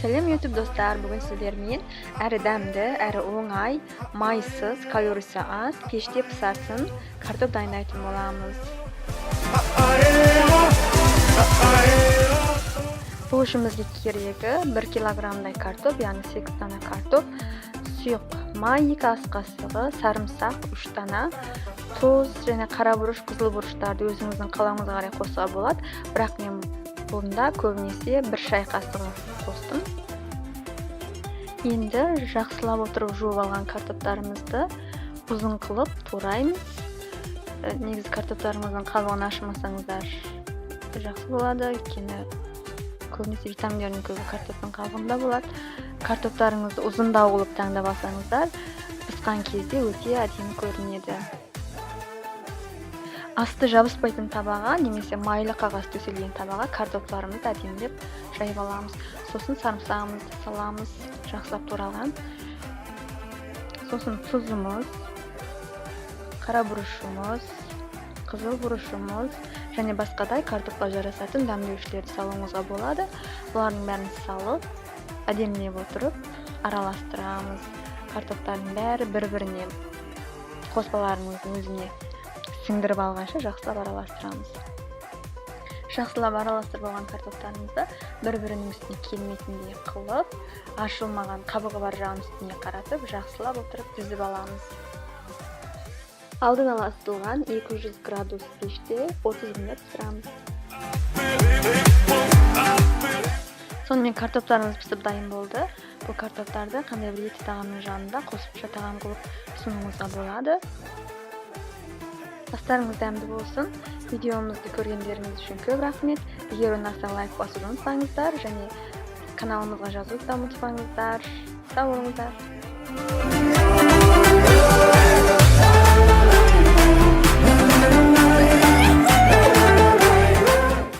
Сәлем YouTube достар, бүгін сіздермен әрі дәмді, әрі оңай, майсыз, калориясы аз, пеште пісатын картоп дайындайтын боламыз. Бұл ішімізге керегі 1 килограммдай картоп, яғни 8 дана картоп, сұйық май 2 ас қасығы, сарымсақ 3 дана, тұз және қара бұрыш, қызыл бұрыштарды өзіңіздің қалауыңызға қарай қосуға болады, бірақ мен бұнда көбінесе 1 шай қасығы қостым. Енді жақсылап отырып жуып алған картоптарымызды ұзын қылып тураймыз. Негізі картоптарымыздың қабығын ашымасаңыздар жақсы болады, өйткені көбінесе витаминдердің көбі картоптың қабығында болады. Картоптарыңызды ұзындау қылып таңдап алсаңыздар, піскен кезде өте әдемі көрінеді. Асты жабыспайтын табаға немесе майлы қағаз төселген табаға картоптарымызды әдемілеп жайып аламыз. Сосын сарымсағымызды саламыз, жақсылап туралған. Сосын тұзымыз, қара бұрышымыз, қызыл бұрышымыз және басқадай картопқа жарасатын дәмдеушілерді салуыңызға болады. Бұлардың бәрін салып, әдемілеп отырып араластырамыз. Картоптардың бәрі бір-біріне қоспаларымыздың өзіне сіңдіріп алғанша жақсылап араластырамыз. Жақсылап араластырып алған картоптарымызды бір-бірінің үстіне келмейтіндей қылып, ашылмаған қабығы бар жағын үстіне қаратып, жақсылап отырып тізіп аламыз. Алдын ала ысытылған 200 градус пеште 30 минут пісіреміз. Сонымен картоптарымыз пісіп дайын болды. Бұл картоптарды қандай бір етті тағамның жанында қосымша тағам қылып ұсынуыңызға болады. Астарыңыз дәмді болсын. Видеомызды көргендеріңіз үшін көп рахмет. Егер ұнаса лайк басуды ұмытпаңыздар және каналымызға жазуды да ұмытпаңыздар. Сау болыңыздар.